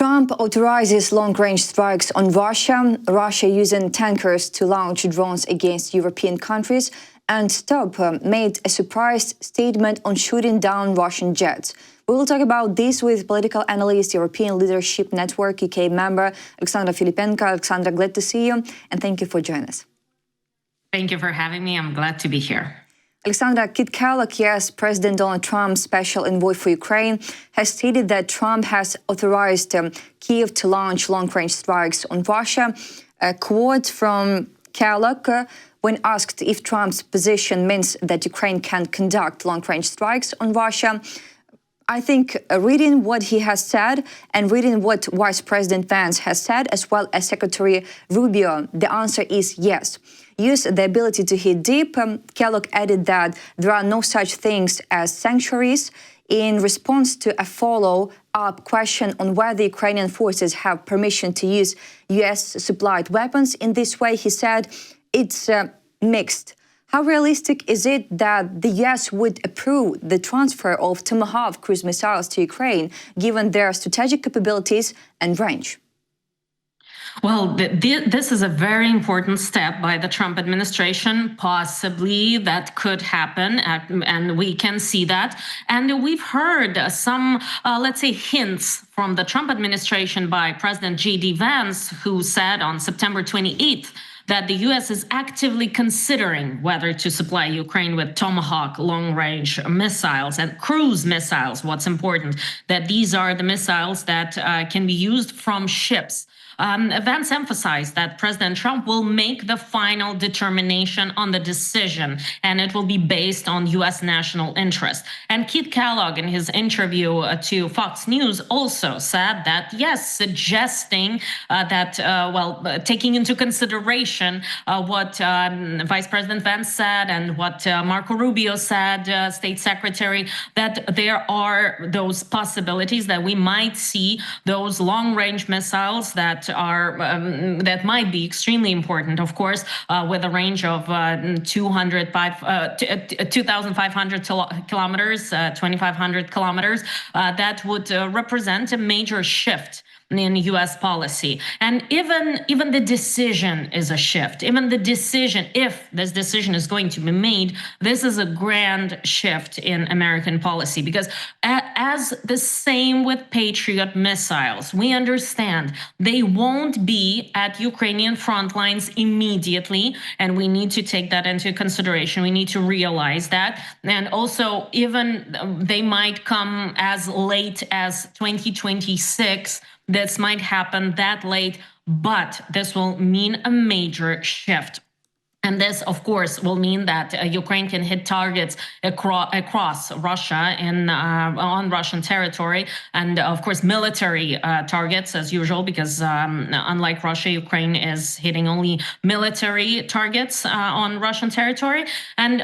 Trump authorizes long-range strikes on Russia, Russia using tankers to launch drones against European countries, and Stubb made a surprise statement on shooting down Russian jets. We will talk about this with political analyst, European Leadership Network UK member Alexandra Filippenko. Alexandra, glad to see you, and thank you for joining us. Thank you for having me. I'm glad to be here. Alexandra, Kit Kellogg, yes, President Donald Trump's special envoy for Ukraine, has stated that Trump has authorized Kyiv to launch long-range strikes on Russia. A quote from Kellogg, when asked if Trump's position means that Ukraine can conduct long-range strikes on Russia, I think reading what he has said and reading what Vice President Vance has said, as well as Secretary Rubio, the answer is yes. Use the ability to hit deep. Kellogg added that there are no such things as sanctuaries. In response to a follow-up question on whether Ukrainian forces have permission to use US-supplied weapons in this way, he said it's mixed. How realistic is it that the US would approve the transfer of Tomahawk cruise missiles to Ukraine, given their strategic capabilities and range? Well, this is a very important step by the Trump administration. Possibly that could happen, and we can see that. And we've heard some, let's say, hints from the Trump administration by President J.D. Vance, who said on September 28th that the U.S. is actively considering whether to supply Ukraine with Tomahawk long-range missiles and cruise missiles. What's important, that these are the missiles that can be used from ships. Vance emphasized that President Trump will make the final determination on the decision, and it will be based on U.S. national interest. And Kit Kellogg, in his interview to Fox News, also said that, yes, suggesting that, taking into consideration what Vice President Vance said and what Marco Rubio said, State Secretary, that there are those possibilities that we might see those long-range missiles that are that might be extremely important, of course, with a range of 2,500 kilometers, 2,500 kilometers, that would represent a major shift in U.S. policy. And even the decision is a shift. Even the decision, if this decision is going to be made, this is a grand shift in American policy, because as the same with Patriot missiles, we understand they won't be at Ukrainian front lines immediately, and we need to take that into consideration. We need to realize that. And also, even they might come as late as 2026. This might happen that late, but this will mean a major shift. And this, of course, will mean that Ukraine can hit targets across Russia and on Russian territory, and of course military targets as usual, because unlike Russia, Ukraine is hitting only military targets on Russian territory. And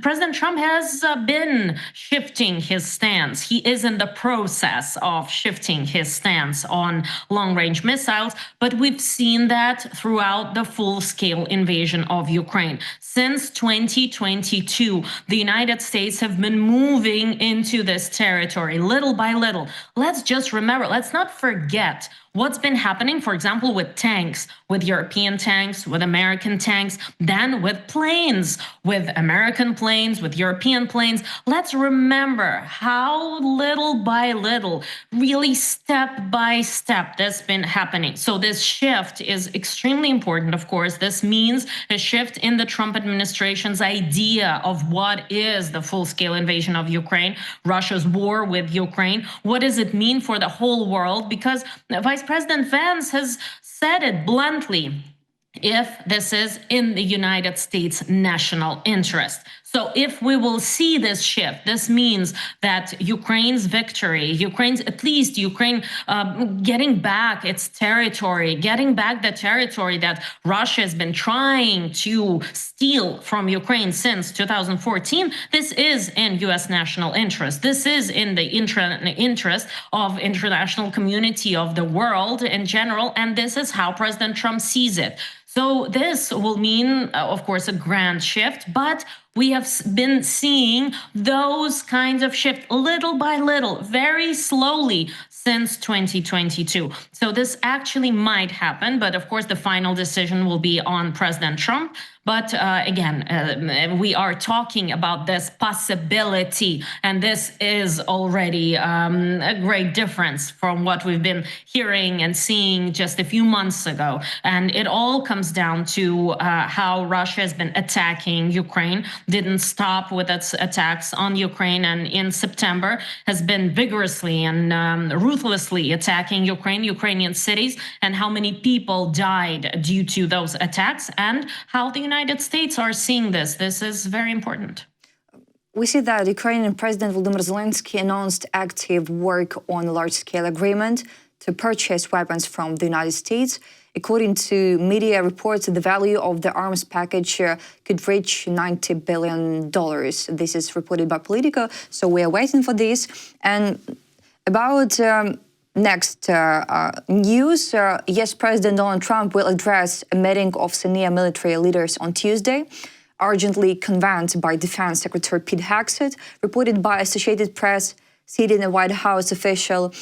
President Trump has been shifting his stance. He is in the process of shifting his stance on long-range missiles, but we've seen that throughout the full-scale invasion of Ukraine. Since 2022, the United States have been moving into this territory little by little. Let's just remember, let's not forget what's been happening, for example, with tanks, with European tanks, with American tanks, then with planes, with American planes, with European planes. Let's remember how little by little, really step by step, this has been happening. So this shift is extremely important, of course. This means a shift in the Trump administration's idea of what is the full-scale invasion of Ukraine, Russia's war with Ukraine. What does it mean for the whole world? Because Vice President Vance has said it bluntly, if this is in the United States' national interest. So if we will see this shift, this means that Ukraine's victory, at least Ukraine getting back its territory, getting back the territory that Russia has been trying to steal from Ukraine since 2014, this is in U.S. national interest. This is in the interest of international community, of the world in general, and this is how President Trump sees it. So this will mean, of course, a grand shift, but we have been seeing those kinds of shifts little by little, very slowly, since 2022. So this actually might happen, but of course the final decision will be on President Trump. But again, we are talking about this possibility, and this is already a great difference from what we've been hearing and seeing just a few months ago. And it all comes down to how Russia has been attacking Ukraine, didn't stop with its attacks on Ukraine, and in September has been vigorously and ruthlessly attacking Ukrainian cities, and how many people died due to those attacks, and how the United States are seeing this. This is very important. We see that Ukrainian President Volodymyr Zelensky announced active work on a large-scale agreement to purchase weapons from the United States. According to media reports, the value of the arms package could reach $90 billion. This is reported by Politico, so we are waiting for this. And about next news, yes, President Donald Trump will address a meeting of senior military leaders on Tuesday, urgently convened by Defense Secretary Pete Hegseth, reported by Associated Press, citing a White House official.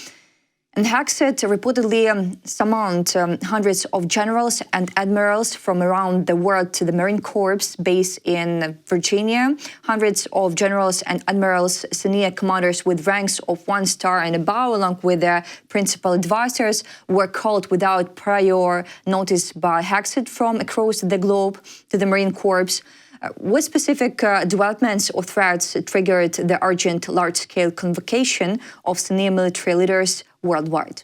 And Hegseth reportedly summoned hundreds of generals and admirals from around the world to the Marine Corps base in Virginia. Hundreds of generals and admirals, senior commanders with ranks of 1 star and above, along with their principal advisors, were called without prior notice by Hegseth from across the globe to the Marine Corps. What specific developments or threats triggered the urgent large-scale convocation of senior military leaders worldwide?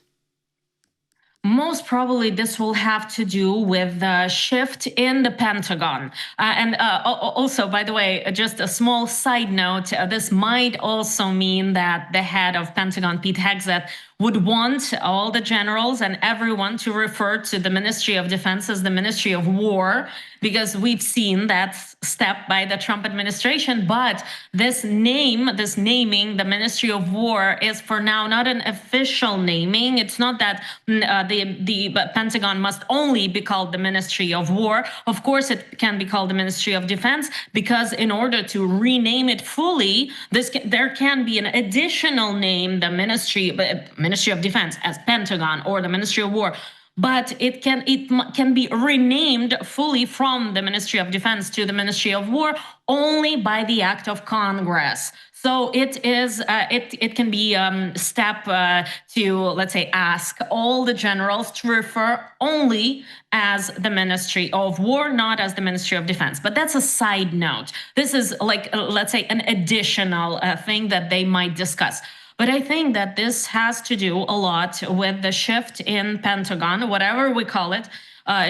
Most probably this will have to do with the shift in the Pentagon. Also, by the way, just a small side note, this might also mean that the head of Pentagon, Pete Hegseth, would want all the generals and everyone to refer to the Ministry of Defense as the Ministry of War, because we've seen that step by the Trump administration. But this naming, the Ministry of War, is for now not an official naming. It's not that the Pentagon must only be called the Ministry of War. Of course, it can be called the Ministry of Defense, because in order to rename it fully, there can be an additional name, the Ministry of Defense as Pentagon, or the Ministry of War. But it can be renamed fully from the Ministry of Defense to the Ministry of War only by the act of Congress. So it can be a step to, let's say, ask all the generals to refer only as the Ministry of War, not as the Ministry of Defense. But that's a side note. This is like, let's say, an additional thing that they might discuss. But I think that this has to do a lot with the shift in Pentagon, whatever we call it,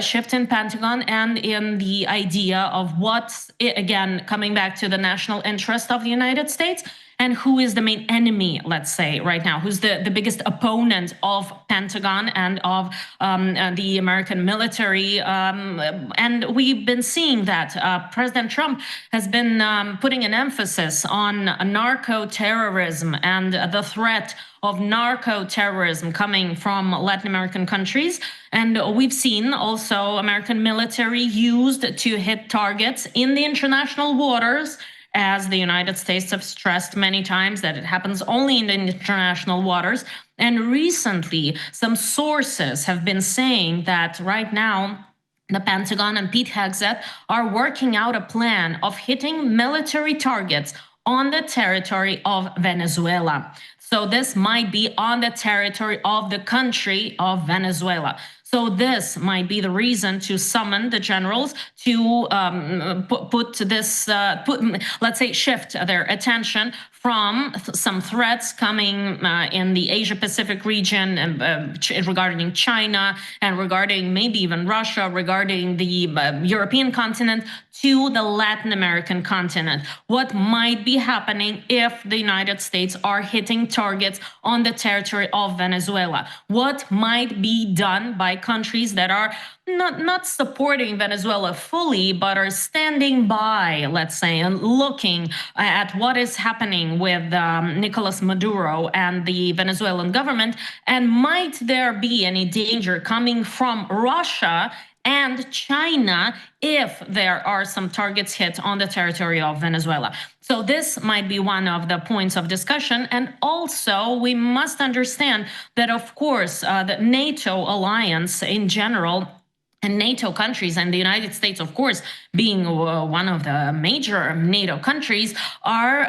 shift in Pentagon, and in the idea of what's, again, coming back to the national interest of the United States, and who is the main enemy, let's say, right now, who's the biggest opponent of Pentagon and of the American military. And we've been seeing that President Trump has been putting an emphasis on narco-terrorism and the threat of narco-terrorism coming from Latin American countries. And we've seen also American military used to hit targets in the international waters, as the United States have stressed many times that it happens only in the international waters. And recently, some sources have been saying that right now, the Pentagon and Pete Hegseth are working out a plan of hitting military targets on the territory of Venezuela. So this might be on the territory of the country of Venezuela. So this might be the reason to summon the generals to let's say, shift their attention from some threats coming in the Asia-Pacific region regarding China and regarding maybe even Russia, regarding the European continent, to the Latin American continent. What might be happening if the United States are hitting targets on the territory of Venezuela? What might be done by countries that are not supporting Venezuela fully, but are standing by, let's say, and looking at what is happening with Nicolas Maduro and the Venezuelan government? And might there be any danger coming from Russia and China if there are some targets hit on the territory of Venezuela. So this might be one of the points of discussion. And also, we must understand that, of course, the NATO alliance in general, and NATO countries and the United States, of course, being one of the major NATO countries, are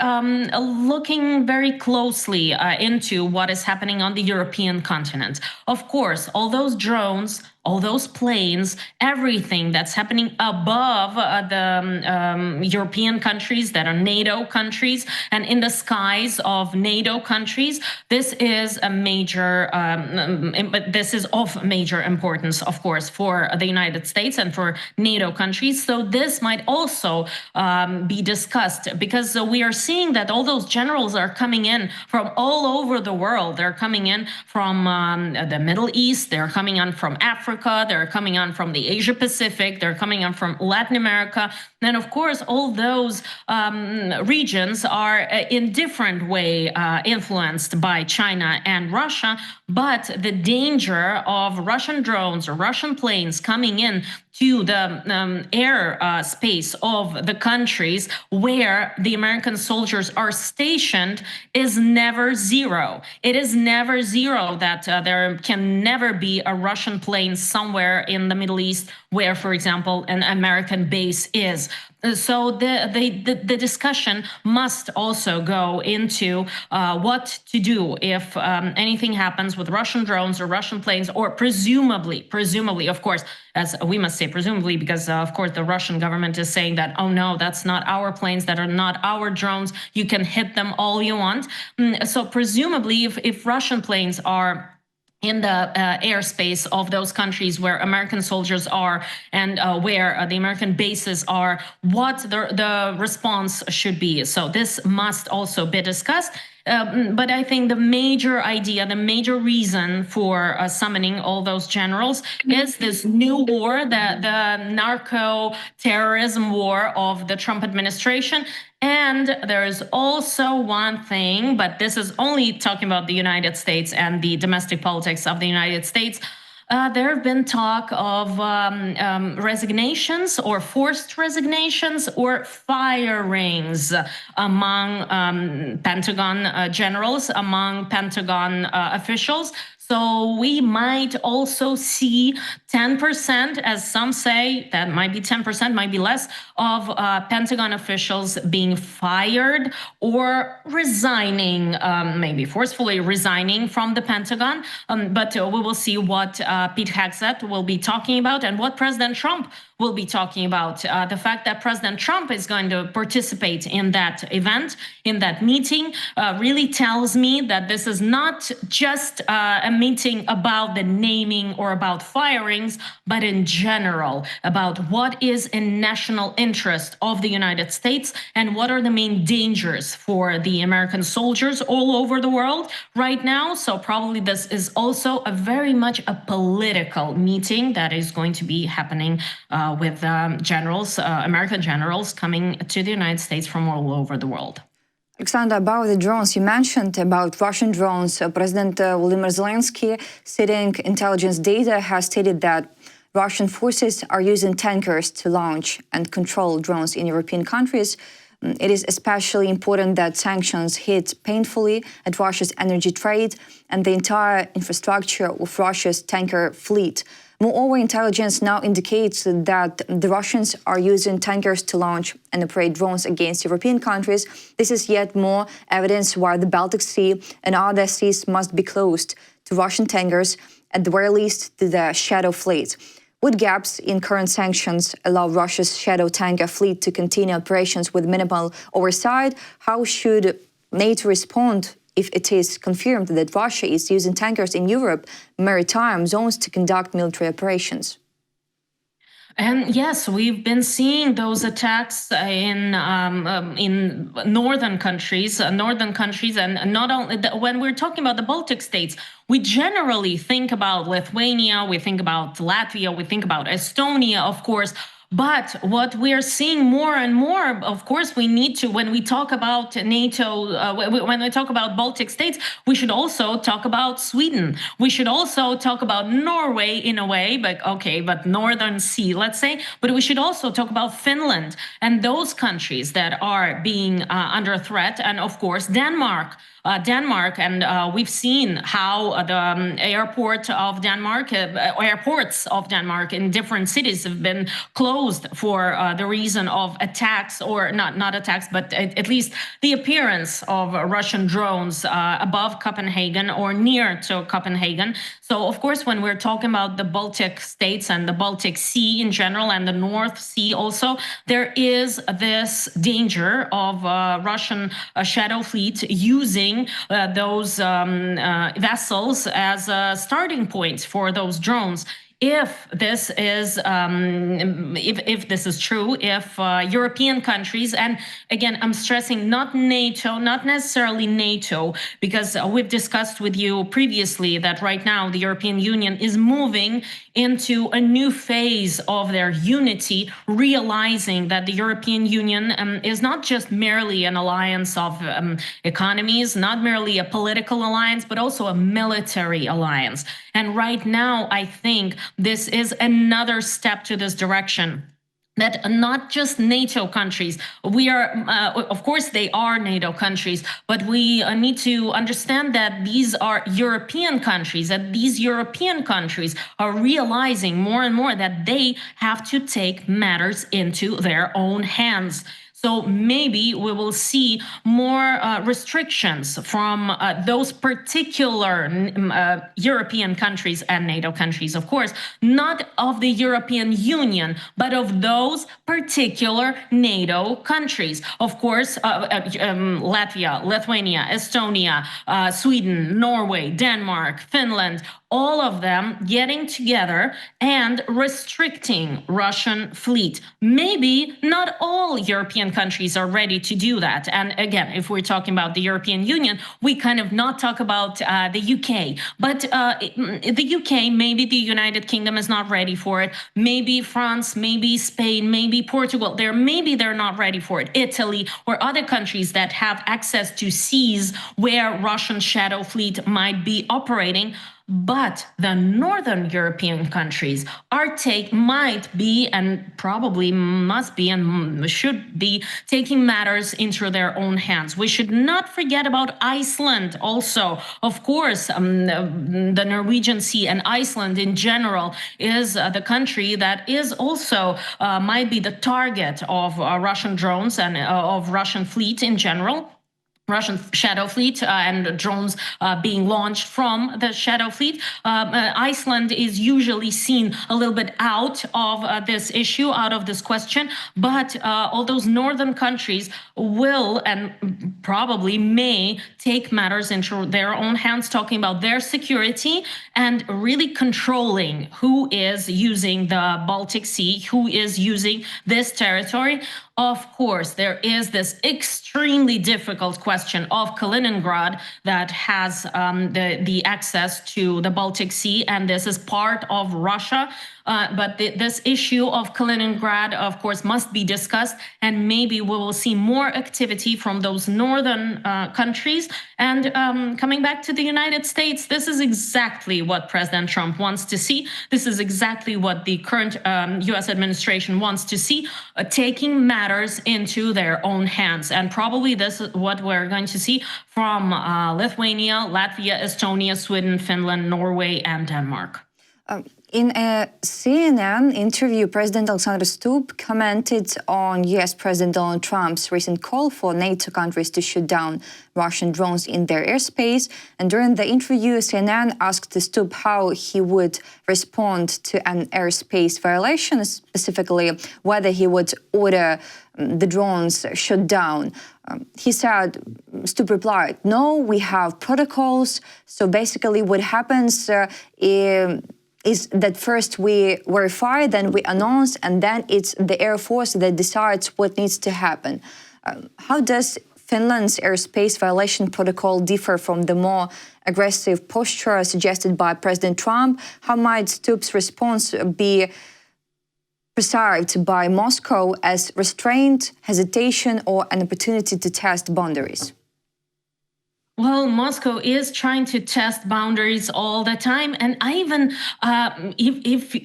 looking very closely into what is happening on the European continent. Of course, all those drones, all those planes, everything that's happening above the European countries that are NATO countries and in the skies of NATO countries, this is a major, this is of major importance, of course, for the United States and for NATO countries. So this might also be discussed, because we are seeing that all those generals are coming in from all over the world. They're coming in from the Middle East, they're coming in from Africa, they're coming on from the Asia Pacific, they're coming on from Latin America. And of course, all those regions are in different way influenced by China and Russia, but the danger of Russian drones or Russian planes coming in to the air space of the countries where the American soldiers are stationed is never zero. It is never zero that there can never be a Russian plane somewhere in the Middle East where, for example, an American base is. So the discussion must also go into what to do if anything happens with Russian drones or Russian planes, or presumably, of course, as we must say presumably, because of course the Russian government is saying that, oh no, that's not our planes, that are not our drones, you can hit them all you want. So presumably, if Russian planes are in the airspace of those countries where American soldiers are and where the American bases are, what the response should be. So this must also be discussed. But I think the major idea, the major reason for summoning all those generals is this new war, the narco-terrorism war of the Trump administration. And there is also one thing, but this is only talking about the United States and the domestic politics of the United States. There have been talk of resignations or forced resignations or firings among Pentagon generals, among Pentagon officials. So we might also see 10%, as some say, that might be 10%, might be less, of Pentagon officials being fired or resigning, maybe forcefully resigning from the Pentagon. But we will see what Pete Hegseth will be talking about and what President Trump will be talking about. The fact that President Trump is going to participate in that event, in that meeting, really tells me that this is not just a meeting about the naming or about firings, but in general about what is in national interest of the United States and what are the main dangers for the American soldiers all over the world right now. So probably this is also a very much a political meeting that is going to be happening with generals, American generals coming to the United States from all over the world. Alexandra, about the drones, you mentioned about Russian drones. President Volodymyr Zelensky, citing intelligence data, has stated that Russian forces are using tankers to launch and control drones in European countries. It is especially important that sanctions hit painfully at Russia's energy trade and the entire infrastructure of Russia's tanker fleet. Moreover, intelligence now indicates that the Russians are using tankers to launch and operate drones against European countries. This is yet more evidence why the Baltic Sea and other seas must be closed to Russian tankers, at the very least to the shadow fleet. Would gaps in current sanctions allow Russia's shadow tanker fleet to continue operations with minimal oversight? How should NATO respond if it is confirmed that Russia is using tankers in Europe maritime zones to conduct military operations? And yes, we've been seeing those attacks in northern countries, and not only when we're talking about the Baltic states, we generally think about Lithuania, we think about Latvia, we think about Estonia, of course. But what we are seeing more and more, of course, we need to, when we talk about NATO, when we talk about Baltic states, we should also talk about Sweden. We should also talk about Norway in a way, but Northern Sea, let's say. But we should also talk about Finland and those countries that are being under threat, and of course Denmark. And we've seen how the airports of Denmark in different cities have been closed for the reason of attacks, or not attacks, but at least the appearance of Russian drones above Copenhagen or near to Copenhagen. So, of course, when we're talking about the Baltic states and the Baltic Sea in general and the North Sea also, there is this danger of Russian shadow fleet using those vessels as starting points for those drones. If this is if this is true, if European countries, and again, I'm stressing not NATO, not necessarily NATO, because we've discussed with you previously that right now the European Union is moving into a new phase of their unity, realizing that the European Union is not just merely an alliance of economies, not merely a political alliance, but also a military alliance. And right now, I think this is another step to this direction. That not just NATO countries, we are, of course, they are NATO countries, but we need to understand that these are European countries, that these European countries are realizing more and more that they have to take matters into their own hands. So maybe we will see more restrictions from those particular European countries and NATO countries, of course, not of the European Union, but of those particular NATO countries. Of course, Latvia, Lithuania, Estonia, Sweden, Norway, Denmark, Finland, all of them getting together and restricting Russian fleet. Maybe not all European countries are ready to do that. And again, if we're talking about the European Union, we kind of not talk about the UK. But the UK, maybe the United Kingdom is not ready for it. Maybe France, maybe Spain, maybe Portugal. Maybe they're not ready for it. Italy or other countries that have access to seas where Russian shadow fleet might be operating. But the Northern European countries might be and probably must be and should be taking matters into their own hands. We should not forget about Iceland also. Of course, the Norwegian Sea and Iceland in general is the country that is also might be the target of Russian drones and of Russian fleet in general. Russian shadow fleet and drones being launched from the shadow fleet. Iceland is usually seen a little bit out of this issue, out of this question, but all those northern countries will and probably may take matters into their own hands, talking about their security and really controlling who is using the Baltic Sea, who is using this territory. Of course, there is this extremely difficult question of Kaliningrad that has the access to the Baltic Sea, and this is part of Russia. But this issue of Kaliningrad, of course, must be discussed, and maybe we will see more activity from those northern countries. And coming back to the United States, this is exactly what President Trump wants to see. This is exactly what the current U.S. administration wants to see, taking matters into their own hands. And probably this is what we're going to see from Lithuania, Latvia, Estonia, Sweden, Finland, Norway, and Denmark. In a CNN interview, President Alexandra Stubb commented on U.S. President Donald Trump's recent call for NATO countries to shoot down Russian drones in their airspace. And during the interview, CNN asked Stubb how he would respond to an airspace violation, specifically whether he would order the drones shut down. He said, Stubb replied, "No, we have protocols. So basically what happens is that first we verify, then we announce, and then it's the Air Force that decides what needs to happen." How does Finland's airspace violation protocol differ from the more aggressive posture suggested by President Trump? How might Stubb's response be perceived by Moscow as restraint, hesitation, or an opportunity to test boundaries? Well, Moscow is trying to test boundaries all the time, and I even,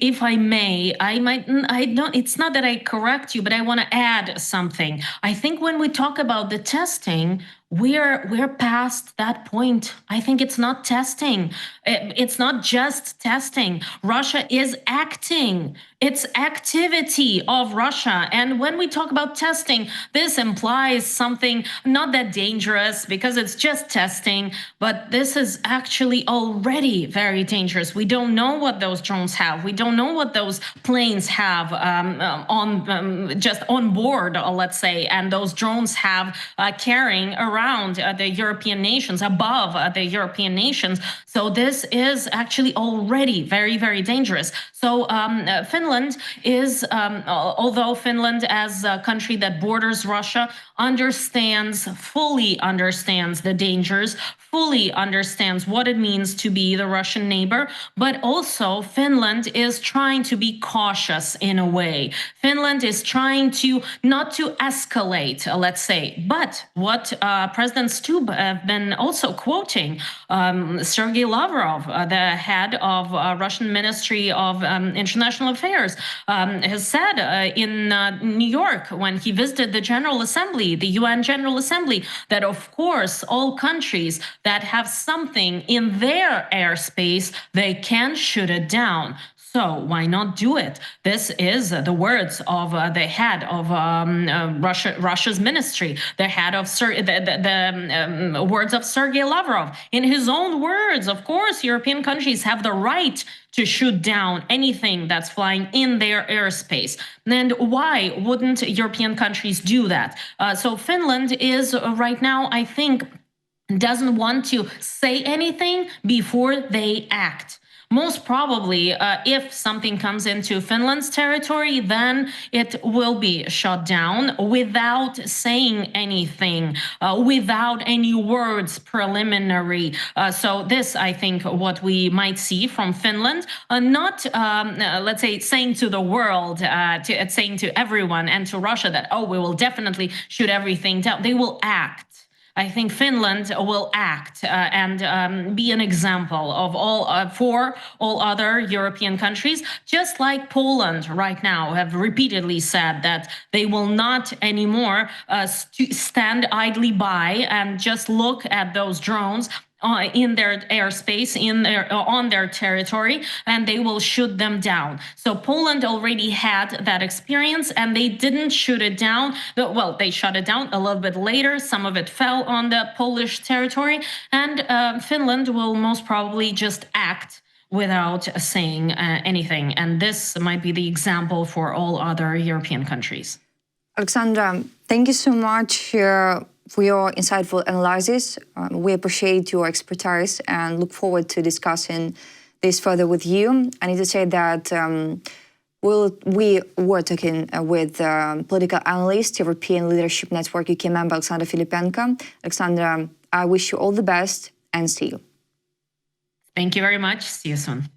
if I may, I don't. It's not that I correct you, but I want to add something. I think when we talk about the testing, we're past that point. I think it's not testing. It's not just testing. Russia is acting. It's activity of Russia. And when we talk about testing, this implies something not that dangerous because it's just testing, but this is actually already very dangerous. We don't know what those drones have. We don't know what those planes have just on board, let's say, and those drones have carrying around the European nations, above the European nations. So this is actually already very, very dangerous. So Finland is, although Finland as a country that borders Russia fully understands the dangers, fully understands what it means to be the Russian neighbor, but also Finland is trying to be cautious in a way. Finland is trying to not to escalate, let's say, but what President Stubb have been also quoting, Sergei Lavrov, the head of Russian Ministry of International Affairs, has said in New York when he visited the General Assembly, the UN General Assembly, that of course all countries that have something in their airspace, they can shoot it down. So why not do it? This is the words of the head of Russia's ministry, the head of the words of Sergei Lavrov. In his own words, of course, European countries have the right to shoot down anything that's flying in their airspace. And why wouldn't European countries do that? So Finland is right now, I think, doesn't want to say anything before they act. Most probably, if something comes into Finland's territory, then it will be shut down without saying anything, without any words preliminary. So this, I think, what we might see from Finland, not, let's say, saying to the world, saying to everyone and to Russia that, oh, we will definitely shoot everything down. They will act. I think Finland will act and be an example of for all other European countries, just like Poland right now have repeatedly said that they will not anymore stand idly by and just look at those drones in their airspace, on their territory, and they will shoot them down. So Poland already had that experience, and they didn't shoot it down. Well, they shot it down a little bit later. Some of it fell on the Polish territory, and Finland will most probably just act without saying anything. And this might be the example for all other European countries. Alexandra, thank you so much for your insightful analysis. We appreciate your expertise and look forward to discussing this further with you. I need to say that we were talking with political analyst, European Leadership Network UK member Alexandra Filippenko. Alexandra, I wish you all the best and see you. Thank you very much. See you soon.